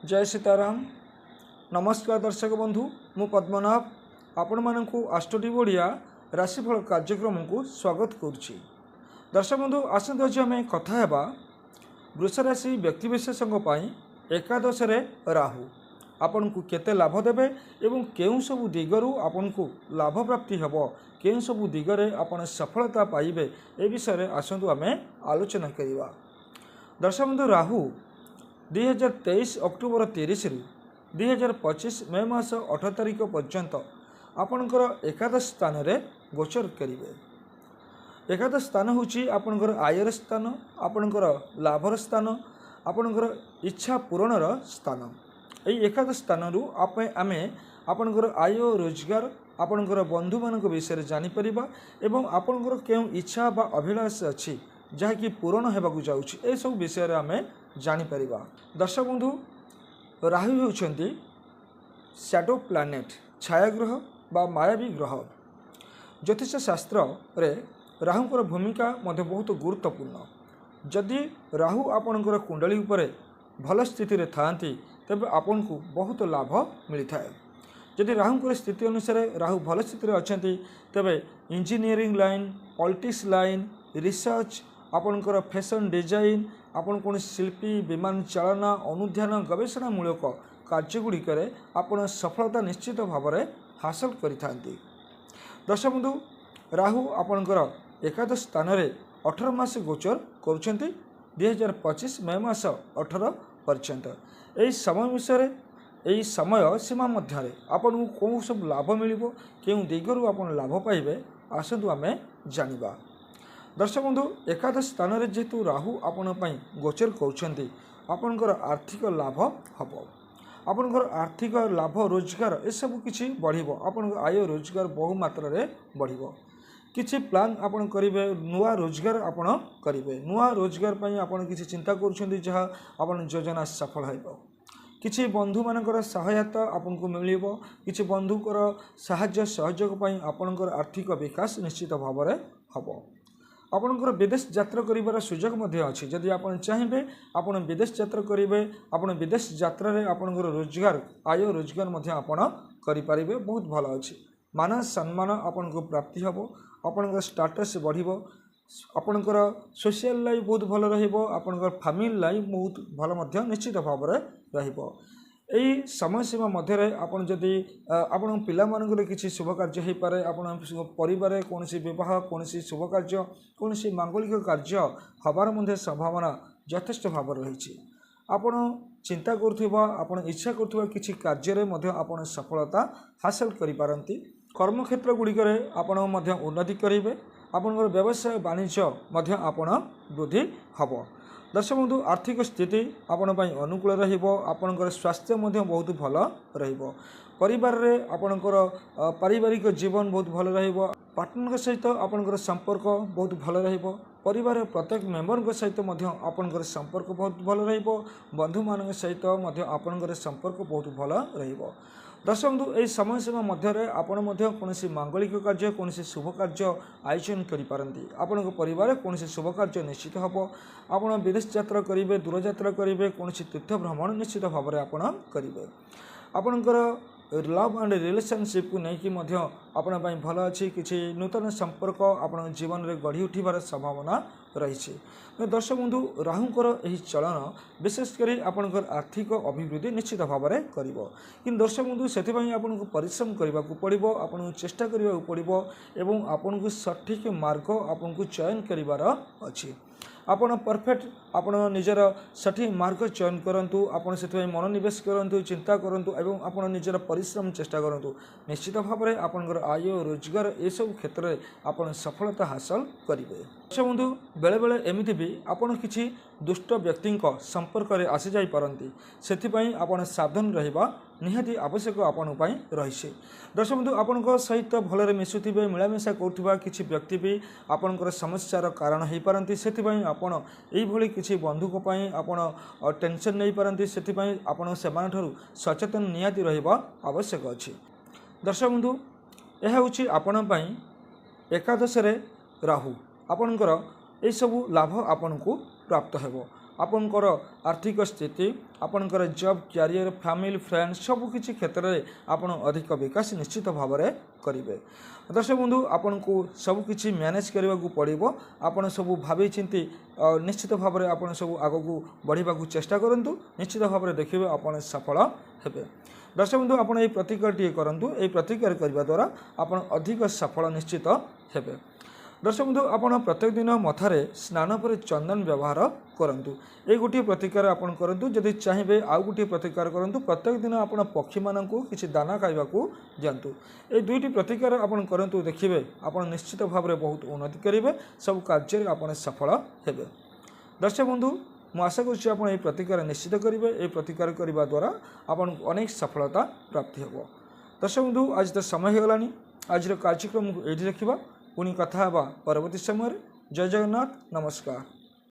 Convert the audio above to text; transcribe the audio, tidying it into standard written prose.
जय सीताराम। नमस्कार दर्शक बंधु, मु पद्मनाभ आपण मानकु आष्टोटी ओडिया राशिफल कार्यक्रम को स्वागत करुच्ची। दर्शक बंधु, आसत आज आम कथा हेबा वृष राशि व्यक्तिविशेष एकादश राहु आपन को केते लाभ देबे एवं केउ सबु दिगरु आपन को लाभ प्राप्ति हेबो, केउ सबु दिगरे आपन सफलता पाइबे, ए विषय आसतु आम आलोचना करिवा। दर्शक बंधु, राहु 2023 अक्टोबर 30 रु 2025 मे मास 18 तारिख पर्यंत आपणकर एकादश स्थान रे गोचर करिवे। एकादश स्थान होची आपणकर आयर स्थान, आपणकर लाभर स्थान, आपणकर इच्छा पूरणर स्थान। एई एकादश स्थान रु आमे आपणकर आय रोजगार, आपणकर बंधु मानक विषय जानि परिबा एवं आपणकर केउ इच्छा बा अभिलाष अछि जहाँकि पूरण हेबाकु जाउछि, ए सब विषय रे आमे जानि परिबा। दर्शक बंधु, राहु हेउछन्ति शैडो प्लैनेट, छायाग्रह बा मायावी ग्रह। ज्योतिष शास्त्र रे राहुंकर भूमिका मध्य बहुत गुरुत्वपूर्ण। जदि राहु आपणकर कुंडली उपरे भल स्थिति रे थांती तबे आपन को बहुत लाभ मिलता है। जदि राहुंकर स्थिति अनुसार राहु भल स्थिति रे अछन्ति तबे engineering line, politics line, research, आपणकर फैशन डिजाइन, आपन कौन शिल्पी, विमान चालना, अनुध्यान, गवेषणा मूलक कार्यगुड़िक आपन सफलता निश्चित भाव में हासिल करिथांती। दर्शक बंधु, राहु आपणकर एकादश स्थान रे 18 मास गोचर करुछन्ति 2025 मे मास 18 पर्यंत। एई समय विषय एई समय सीमा मध्य आपन को कौन सब लाभ मिलिबो, केउ दिगरु आपन लाभ पाइबे, आसतु आमे जानिबा। दर्शक बंधु, एकादश स्थान रे जेतु राहु आपण पई गोचर करुछन्ति आपणकर आर्थिक लाभ हबो। आपणकर आर्थिक लाभ, रोजगार ए सब किछि बढ़िबो। आपणकर आय रोजगार बहु मात्रा रे बढ़िबो। किछि प्लान आपण करिवे, नुआ रोजगार आपण करिवे। नुआ रोजगार पई आपण किछि चिंता करुछन्ति जहा आपण योजना सफल हेबो। किछि बंधु मानकर सहायता आपन को मिलिबो। किछि बंधुकर सहाय्य सहयोग पई आपणकर आर्थिक विकास निश्चित भाव में हबो। आपणकर विदेश यात्रा करिवार सुयोग मध्य अछि। जदि आपण चाहिबे आपण विदेश यात्रा करिवे, आपण विदेश यात्रा रे आपणकर रोजगार, आय रोजगार मध्य आपण करि परिबे, बहुत भलो अछि। मान सम्मान आपन को प्राप्ति हबो, आपणकर स्टेटस बढ़िबो, आपणकर सोशल लाइफ बहुत भलो रहिबो, आपणकर फैमिली लाइफ बहुत भलो मध्य निश्चित भाव में रहिबो। एई समय सीमा मध्य रे आपण जदि आपण पिला मानकर किछि शुभ कार्य हे पारे, आपण परिवार कोनसी विवाह, कोनसी शुभ कार्य, कोनसी मांगलिक कार्य हबार मध्य संभावना यथेष्ट भाव रहिछि। आपण चिंता करथुवा, आपण इच्छा करथुवा किछि कार्य रे मध्य आपण सफलता हासिल करि पारंती। कर्म क्षेत्र गुड़िक आपण मध्य उन्नति करिवे। आपणकर व्यवसाय वाणिज्य मध्य आपण वृद्धि हबो। दर्शक बंधु, आर्थिक स्थिति आपण पई अनुकूल रहिबो। आपणकर स्वास्थ्य मध्य बहुत भल रहिबो। परिवार रे आपणकर पारिवारिक जीवन बहुत भल रहिबो। पार्टनर सहित आपणकर संपर्क बहुत भल रहिबो। परिवार प्रत्येक मेंबर सहित मध्य आपणकर संपर्क बहुत भल रहिबो। बंधु मान सहित मध्य आपणकर संपर्क बहुत भल रहिबो। दर्शक बंधु, एई समय सीमा मध्य आपण मध्य कोनसी मांगलिक कार्य, कोनसी शुभ कार्य आयोजन करि पारंती। आपणक परिवार कोनसी शुभ कार्य निश्चित हबो। आपण विदेश यात्रा करिवे, दूर यात्रा करिवे, कोनसी तीर्थ भ्रमण निश्चित भाव में आपण करिवे। आपणकर लव एंड रिलेशनशिप को नहीं कि आपण पई भल अछि। किछि नूतन संपर्क आपण जीवन रे गढ़ी उठिबार संभावना रही। दर्शक बंधु, राहुंकर एही चलन विशेषकर आपणकर आर्थिक अभिवृद्धि निश्चित भाव में करिवो। कि दर्शक बंधु, से आपन को परिश्रम करने को पड़ो, आपन को चेष्टा करने को पड़ो एवं आपन को सठिक मार्ग आपन को चयन करिवार अछि। आपण परफेक्ट आपण निजर सठिक मार्ग चयन करंतु, आपण से मनोनिवेश करंतु, चिंता करंतु एवं आपण निजर परिश्रम चेष्टा करंतु। निश्चित भाव में आपनकर आय रोजगार ए सब क्षेत्र में आपण सफलता हासिल करिवे। अच्छा बंधु, बेले बेले एमिति भी आपण किछि दुष्ट व्यक्ति संपर्क में आसी जाई पारंती। सेथिपई आपण सावधान रहिबा निहाती आवश्यक आपण पई रहिছে। दर्शक बंधु, आपणक सहित भलरे मिसुथिबे, मिलामिशा करुवा किछि व्यक्ति भी आपणकर समस्यार कारण हो पारंती। सेथिपई आपण एई भली किछि बंधुक पई आपण टेंशन नहीं पारंती। सेथिपई आपण सेमान ठरु सचेतन निहाती रहिबा आवश्यक अछि। दर्शक बंधु, एहा होछि आपण पई एकादश रे राहु, आपणकर एई सब लाभ आपण को प्राप्त हेबो। आपणकर आर्थिक स्थिति आपणकर जॉब कैरियर फैमिली फ्रेंड सबकिछि क्षेत्र में आपण अधिक विकास निश्चित भाव में करेंगे। दर्शक बंधु आपन को सबकिछि मैनेज करने को पड़ो। आपन सब भावी चिंती निश्चित भाव में आपन सब आग को बढ़ा चेष्टा करूँ। निश्चित भाव में देखिए आपन सफल हेबे। दर्शक बंधु आपन ये प्रतिक्रिया करूँ। ये प्रतिक्रिया करने द्वारा आपन अधिक सफल निश्चित हेबे। दर्शक बंधु आपन प्रत्येक दिन मथारे स्नान पर चंदन व्यवहार करंतु। ये गोटे प्रतिकार आपन करंतु। जदि चाहिए आउ गोटे प्रतिकार करंतु। प्रत्येक दिन आपन पक्षी मानकु किछि दाना खाइबाकू दियंतु। ये दुईटी प्रतिकार आपन करंतु। देखिबे आपन निश्चित भाव में बहुत उन्नति करिवे। सब कार्य आपन सफल हेबे। दर्शक बंधु मु आशा करुछि आपन ये प्रतिकार निश्चित करिवे। ये प्रतिकार करबा द्वारा आपन अनेक सफलता प्राप्ति हेबो। दर्शक बंधु आज तो समय हो गलानी। आज कार्यक्रम को एठी रखिबा। पुणी कथा हेबा परवर्ती समय। जय जगन्नाथ। नमस्कार।